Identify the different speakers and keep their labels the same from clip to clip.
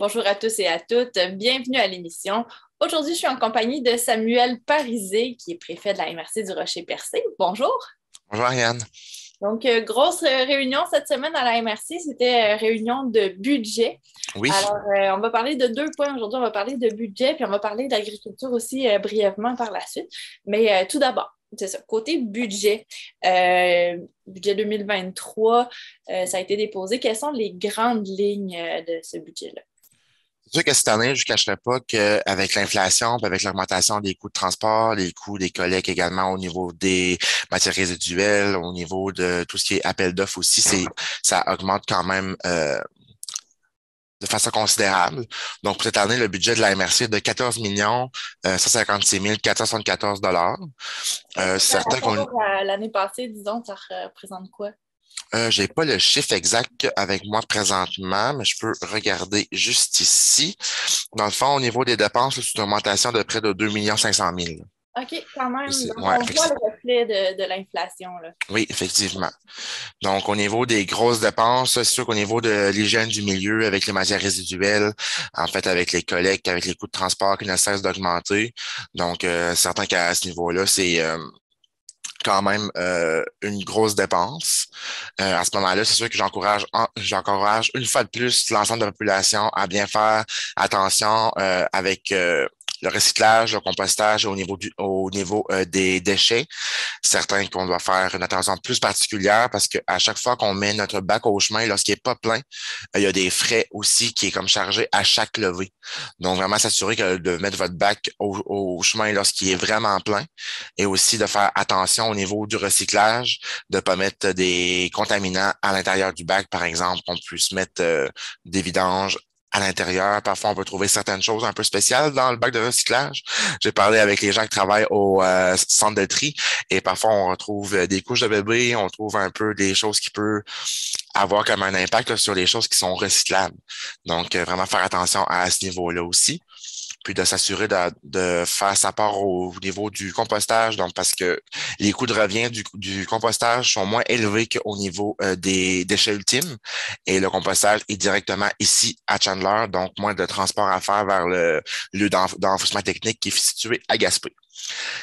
Speaker 1: Bonjour à tous et à toutes. Bienvenue à l'émission. Aujourd'hui, je suis en compagnie de Samuel Parisé, qui est préfet de la MRC du Rocher-Percé. Bonjour.
Speaker 2: Bonjour Ariane.
Speaker 1: Donc, grosse réunion cette semaine à la MRC. C'était réunion de budget.
Speaker 2: Oui,
Speaker 1: Alors, on va parler de deux points aujourd'hui. On va parler de budget, puis on va parler d'agriculture aussi brièvement par la suite. Mais tout d'abord, c'est ça, côté budget, budget 2023, ça a été déposé. Quelles sont les grandes lignes de ce budget-là?
Speaker 2: c'est sûr que cette année, je ne cacherai pas qu'avec l'inflation, puis avec l'augmentation des coûts de transport, les coûts des collègues également au niveau des matières résiduelles, au niveau de tout ce qui est appel d'offres aussi, ça augmente quand même de façon considérable. Donc, pour cette année, le budget de la MRC est de 14 156 474
Speaker 1: Par
Speaker 2: certains qu'on
Speaker 1: rapport à l'année passée, disons, ça représente quoi?
Speaker 2: j'ai pas le chiffre exact avec moi présentement, mais je peux regarder juste ici. Dans le fond, au niveau des dépenses, là, c'est une augmentation de près de 2 500 000.
Speaker 1: OK, quand même. Donc,
Speaker 2: Ouais,
Speaker 1: on voit le reflet de l'inflation, là.
Speaker 2: oui, effectivement. Donc, au niveau des grosses dépenses, c'est sûr qu'au niveau de l'hygiène du milieu, avec les matières résiduelles, en fait, avec les collectes, avec les coûts de transport qui ne cessent d'augmenter. Donc, certain qu'à ce niveau-là, c'est quand même une grosse dépense. À ce moment-là, c'est sûr que j'encourage une fois de plus l'ensemble de la population à bien faire attention avec le recyclage, le compostage au niveau des déchets. Certains qu'on doit faire une attention plus particulière parce qu'à chaque fois qu'on met notre bac au chemin, lorsqu'il n'est pas plein, il y a des frais aussi qui est comme chargé à chaque levée. Donc, vraiment s'assurer que de mettre votre bac au chemin lorsqu'il est vraiment plein et aussi de faire attention au niveau du recyclage, de ne pas mettre des contaminants à l'intérieur du bac, par exemple, qu'on puisse mettre des vidanges à l'intérieur. Parfois, on peut trouver certaines choses un peu spéciales dans le bac de recyclage. J'ai parlé avec les gens qui travaillent au centre de tri et parfois, on retrouve des couches de bébé, on trouve un peu des choses qui peuvent avoir comme un impact là, sur les choses qui sont recyclables. Donc, vraiment faire attention à ce niveau-là aussi puis de s'assurer de faire sa part au niveau du compostage, donc parce que les coûts de revient du compostage sont moins élevés qu'au niveau des déchets ultimes, et le compostage est directement ici à Chandler, donc moins de transport à faire vers le lieu d'enfouissement technique qui est situé à Gaspé.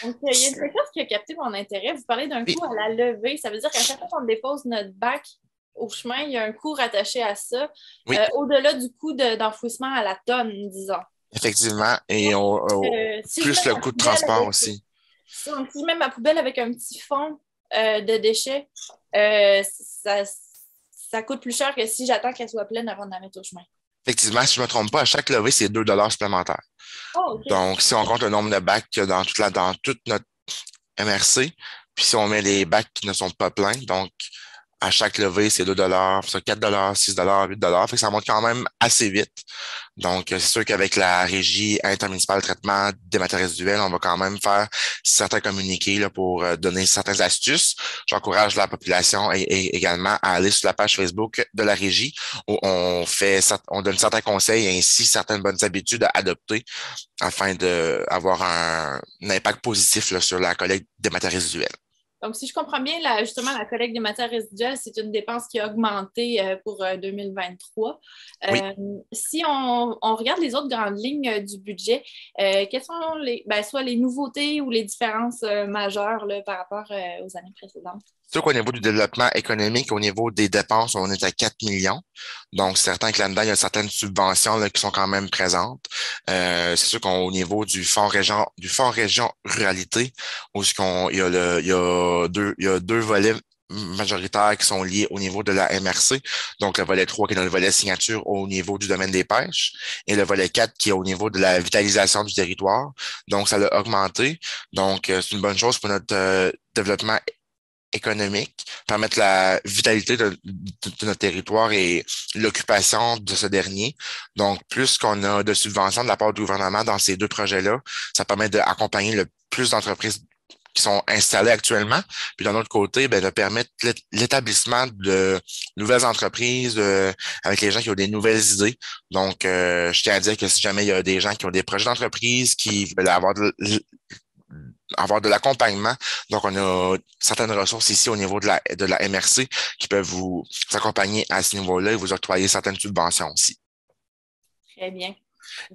Speaker 1: Donc, il y a quelque chose qui a capté mon intérêt. Vous parlez d'un
Speaker 2: Oui,
Speaker 1: coût à la levée. Ça veut dire qu'à chaque fois qu'on dépose notre bac au chemin, il y a un coût rattaché à ça,
Speaker 2: oui,
Speaker 1: au-delà du coût d'enfouissement à la tonne, disons.
Speaker 2: effectivement,
Speaker 1: Donc,
Speaker 2: et
Speaker 1: si je mets
Speaker 2: plus le
Speaker 1: ma
Speaker 2: coût de
Speaker 1: poubelle
Speaker 2: transport
Speaker 1: avec,
Speaker 2: aussi.
Speaker 1: donc, si je mets ma poubelle avec un petit fond de déchets, ça coûte plus cher que si j'attends qu'elle soit pleine avant de la mettre au chemin.
Speaker 2: Effectivement, si je ne me trompe pas, à chaque levée, c'est 2 supplémentaires.
Speaker 1: Oh, OK.
Speaker 2: Donc, si on compte le nombre de bacs qu'il y a dans toute notre MRC. Puis si on met les bacs qui ne sont pas pleins, donc à chaque levée, c'est 2 ça 4 6 8 fait que ça monte quand même assez vite. Donc, c'est sûr qu'avec la régie intermunicipale de traitement des matières résiduelles, on va quand même faire certains communiqués là, pour donner certaines astuces. J'encourage la population également à aller sur la page Facebook de la régie où on donne certains conseils et ainsi certaines bonnes habitudes à adopter afin d'avoir un impact positif là, sur la collecte des matières résiduelles.
Speaker 1: Donc, si je comprends bien, justement, la collecte des matières résiduelles, c'est une dépense qui a augmenté pour 2023.
Speaker 2: Oui.
Speaker 1: Euh, si on regarde les autres grandes lignes du budget, quelles sont soit les nouveautés ou les différences majeures là, par rapport aux années précédentes?
Speaker 2: C'est sûr qu'au niveau du développement économique, au niveau des dépenses, on est à 4 millions. Donc, certains que là-dedans, il y a certaines subventions là, qui sont quand même présentes. C'est sûr qu'au niveau du fonds région ruralité, où il y a deux volets majoritaires qui sont liés au niveau de la MRC. Donc, le volet 3 qui est dans le volet signature au niveau du domaine des pêches et le volet 4 qui est au niveau de la vitalisation du territoire. Donc, ça l'a augmenté. Donc, c'est une bonne chose pour notre développement économique, permettre la vitalité de notre territoire et l'occupation de ce dernier. Donc, plus qu'on a de subventions de la part du gouvernement dans ces deux projets-là, ça permet d'accompagner le plus d'entreprises qui sont installées actuellement, puis d'un autre côté, ben, de permettre l'établissement de nouvelles entreprises avec les gens qui ont des nouvelles idées. Donc, je tiens à dire que si jamais il y a des gens qui ont des projets d'entreprise, qui veulent avoir de l'accompagnement. Donc, on a certaines ressources ici au niveau de la MRC qui peuvent vous accompagner à ce niveau-là et vous octroyer certaines subventions aussi.
Speaker 1: Très bien.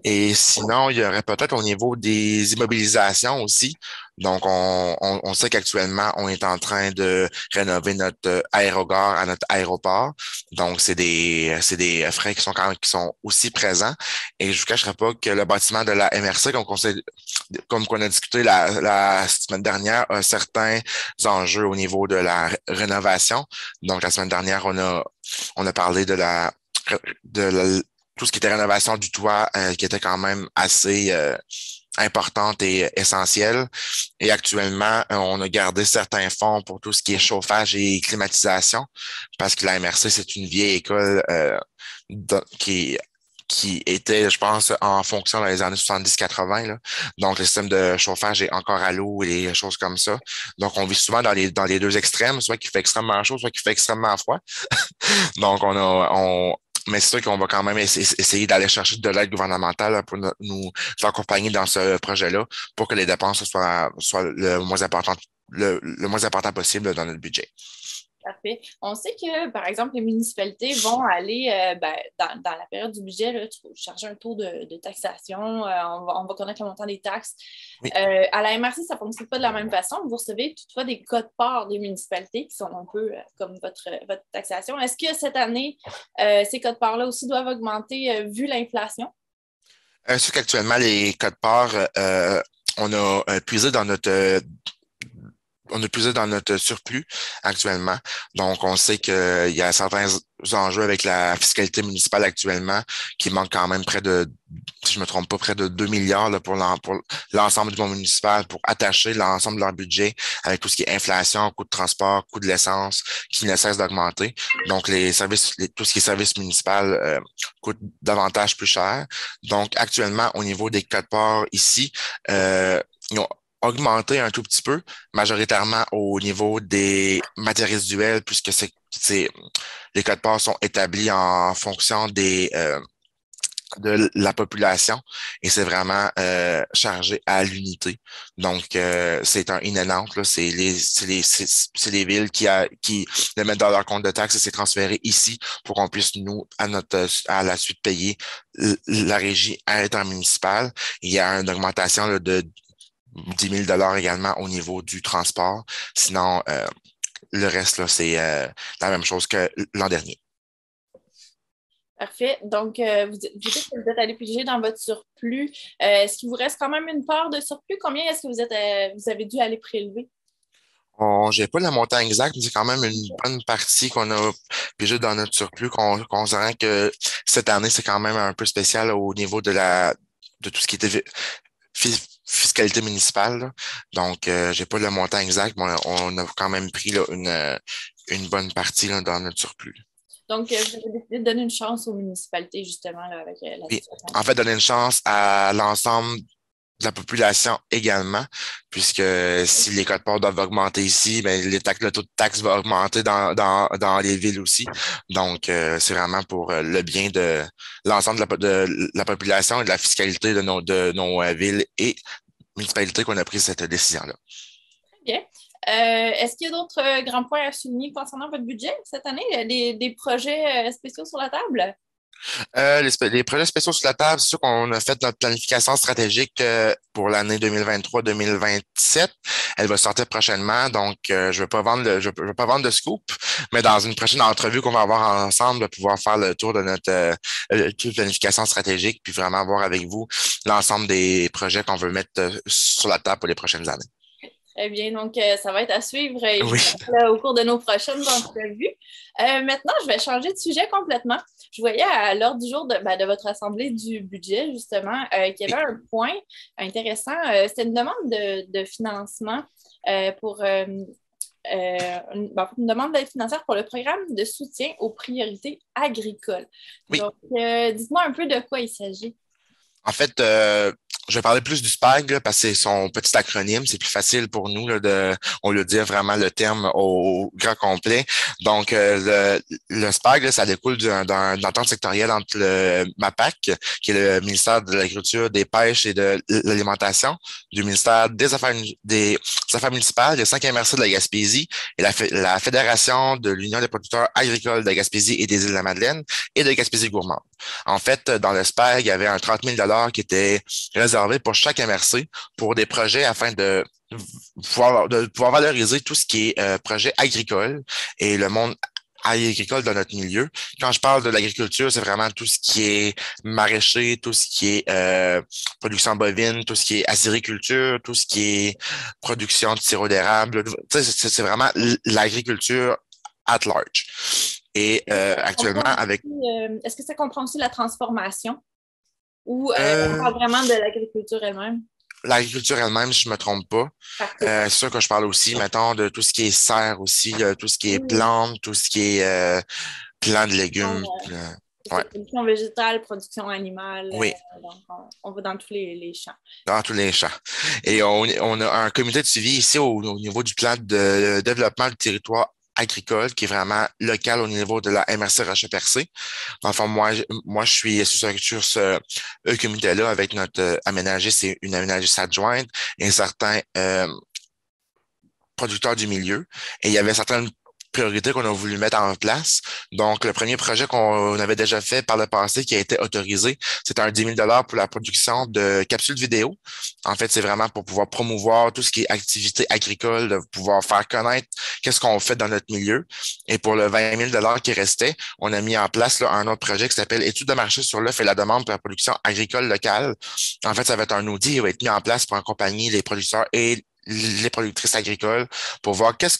Speaker 2: Et sinon, il y aurait peut-être au niveau des immobilisations aussi. Donc, on sait qu'actuellement, on est en train de rénover notre aérogare à notre aéroport. Donc, c'est des frais qui sont quand même, qui sont aussi présents. Et je vous cacherai pas que le bâtiment de la MRC, comme qu'on a discuté la semaine dernière, a certains enjeux au niveau de la rénovation. Donc, la semaine dernière, on a parlé de tout ce qui était rénovation du toit, qui était quand même assez importante et essentielle. Et actuellement, on a gardé certains fonds pour tout ce qui est chauffage et climatisation, parce que la MRC, c'est une vieille école qui était, je pense, en fonction dans les années 70-80, là. Donc, le système de chauffage est encore à l'eau et des choses comme ça. Donc, on vit souvent dans les deux extrêmes, soit qu'il fait extrêmement chaud, soit qu'il fait extrêmement froid. Donc, mais c'est sûr qu'on va quand même essayer d'aller chercher de l'aide gouvernementale là, pour nous accompagner dans ce projet-là pour que les dépenses soient le moins important possible dans notre budget.
Speaker 1: Parfait. On sait que, par exemple, les municipalités vont aller dans la période du budget, là, charger un taux de taxation, on va connaître le montant des taxes.
Speaker 2: Oui.
Speaker 1: À la MRC, ça ne fonctionne pas de la même façon. Vous recevez toutefois des codes-parts des municipalités qui sont un peu comme votre taxation. Est-ce que cette année, ces codes-parts-là aussi doivent augmenter vu l'inflation?
Speaker 2: C'est qu'actuellement, les codes-parts, on a puisé dans notre surplus actuellement. Donc, on sait qu'il y a certains enjeux avec la fiscalité municipale actuellement qui manquent quand même si je me trompe pas, près de 2 milliards là, pour l'ensemble du monde municipal pour attacher l'ensemble de leur budget avec tout ce qui est inflation, coût de transport, coût de l'essence qui ne cesse d'augmenter. Donc, tout ce qui est service municipal coûte davantage plus cher. Donc, actuellement, au niveau des codes-parts ici, ils ont augmenté un tout petit peu, majoritairement au niveau des matières résiduelles, puisque les codes-parts sont établis en fonction de la population et c'est vraiment chargé à l'unité. Donc, c'est un in and out, là. C'est les villes qui le mettent dans leur compte de taxes et c'est transféré ici pour qu'on puisse, nous, à la suite, payer la régie intermunicipale. Il y a une augmentation là, de 10 000 également au niveau du transport. Sinon, le reste, là, c'est la même chose que l'an dernier.
Speaker 1: Parfait. Donc, vous dites que vous êtes allé piger dans votre surplus. Est-ce qu'il vous reste quand même une part de surplus? Combien est-ce que vous avez dû aller prélever?
Speaker 2: J'ai pas le montant exact, mais c'est quand même une bonne partie qu'on a pigé dans notre surplus, considérant que cette année, c'est quand même un peu spécial au niveau de tout ce qui était fiscalité municipale, là. Donc, j'ai pas le montant exact, mais on a quand même pris là, une bonne partie là, dans notre surplus.
Speaker 1: Donc, vous avez décidé de donner une chance aux municipalités, justement, là, avec la
Speaker 2: Et
Speaker 1: situation.
Speaker 2: en fait, donner une chance à l'ensemble de la population également, puisque si les codes-parts doivent augmenter ici, ben, le taux de taxe va augmenter dans les villes aussi. Donc, c'est vraiment pour le bien de l'ensemble de la population et de la fiscalité de nos villes et municipalités qu'on a pris cette décision-là.
Speaker 1: Très bien. Est-ce qu'il y a d'autres grands points à souligner concernant votre budget cette année? Des projets spéciaux sur la table?
Speaker 2: Les projets spéciaux sur la table, c'est sûr qu'on a fait notre planification stratégique pour l'année 2023-2027. Elle va sortir prochainement, donc je vais pas vendre de scoop, mais dans une prochaine entrevue qu'on va avoir ensemble, de pouvoir faire le tour de notre planification stratégique, puis vraiment voir avec vous l'ensemble des projets qu'on veut mettre sur la table pour les prochaines années.
Speaker 1: Très bien, donc ça va être à suivre
Speaker 2: Oui,
Speaker 1: évidemment, là, au cours de nos prochaines entrevues. Maintenant, je vais changer de sujet complètement. Je voyais à l'ordre du jour de votre assemblée du budget, justement, qu'il y avait un point intéressant. C'était une demande de financement pour une demande d'aide financière pour le programme de soutien aux priorités agricoles.
Speaker 2: oui.
Speaker 1: Donc, dites-moi un peu de quoi il s'agit.
Speaker 2: En fait, je vais parler plus du SPAG là, parce que c'est son petit acronyme. C'est plus facile pour nous là, on le dit vraiment le terme au grand complet. Donc, le SPAG, là, ça découle d'un entente sectorielle entre le MAPAC, qui est le ministère de l'Agriculture, des Pêches et de l'Alimentation, du ministère des Affaires municipales, des 5 MRC de la Gaspésie et la Fédération de l'Union des producteurs agricoles de la Gaspésie et des Îles-de-la-Madeleine et de Gaspésie gourmande. En fait, dans le SPAG, il y avait un 30 000 qui était réservé pour chaque MRC pour des projets afin de pouvoir valoriser tout ce qui est projet agricole et le monde agricole dans notre milieu. Quand je parle de l'agriculture, c'est vraiment tout ce qui est maraîcher, tout ce qui est production bovine, tout ce qui est acériculture, tout ce qui est production de sirop d'érable. C'est vraiment l'agriculture at large. Et actuellement, avec...
Speaker 1: Est-ce que ça comprend aussi la transformation ou on parle vraiment de l'agriculture elle-même?
Speaker 2: L'agriculture elle-même, si je me trompe pas. C'est sûr que je parle aussi, mettons, de tout ce qui est serre aussi, tout ce qui est plantes, tout ce qui est plants de légumes.
Speaker 1: Ouais. Production végétale, production animale.
Speaker 2: Oui.
Speaker 1: Donc, on va dans tous les champs.
Speaker 2: Dans tous les champs. Et on a un comité de suivi ici au niveau du plan de développement du territoire agricole qui est vraiment local au niveau de la MRC Rocher-Percé. Enfin, moi, je suis sur ce comité-là avec notre aménagiste, c'est une aménagiste adjointe et certains producteurs du milieu. Et il y avait certaines priorités qu'on a voulu mettre en place. Donc, le premier projet qu'on avait déjà fait par le passé qui a été autorisé, c'était un 10 000 pour la production de capsules vidéo. En fait, c'est vraiment pour pouvoir promouvoir tout ce qui est activité agricole, de pouvoir faire connaître qu'est-ce qu'on fait dans notre milieu. Et pour le 20 000 qui restait, on a mis en place là, un autre projet qui s'appelle Études de marché sur l'offre et la demande pour la production agricole locale. En fait, ça va être un outil qui va être mis en place pour accompagner les producteurs et les productrices agricoles pour voir qu'est-ce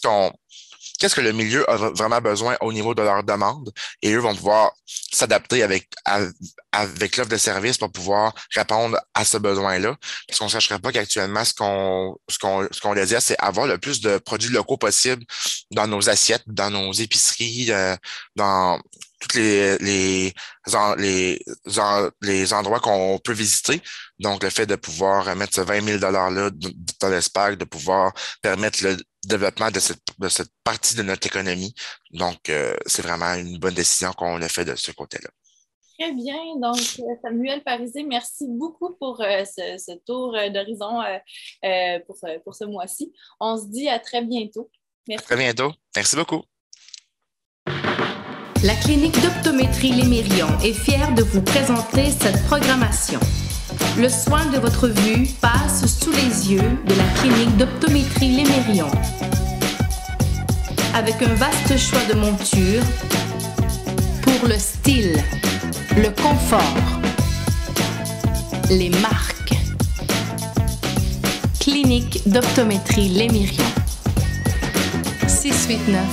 Speaker 2: que le milieu a vraiment besoin au niveau de leur demande et eux vont pouvoir s'adapter avec l'offre de service pour pouvoir répondre à ce besoin-là. Parce qu'on ne sacherait pas qu'actuellement, ce qu'on désire, c'est avoir le plus de produits locaux possible dans nos assiettes, dans nos épiceries, dans tous les endroits qu'on peut visiter. Donc, le fait de pouvoir mettre ce 20 000 $-là dans le SPAG, de pouvoir permettre le développement de cette partie de notre économie. Donc, c'est vraiment une bonne décision qu'on a fait de ce côté-là.
Speaker 1: Très bien. Donc, Samuel Parisé, merci beaucoup pour ce tour d'horizon pour ce mois-ci. On se dit à très bientôt. Merci.
Speaker 2: À très bientôt. Merci beaucoup.
Speaker 3: La clinique d'optométrie Les Mérions est fière de vous présenter cette programmation. Le soin de votre vue passe sous les yeux de la clinique d'optométrie Les Mérions. Avec un vaste choix de montures pour le style, le confort, les marques. Clinique d'optométrie Les Mérions. 689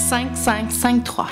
Speaker 3: 5553.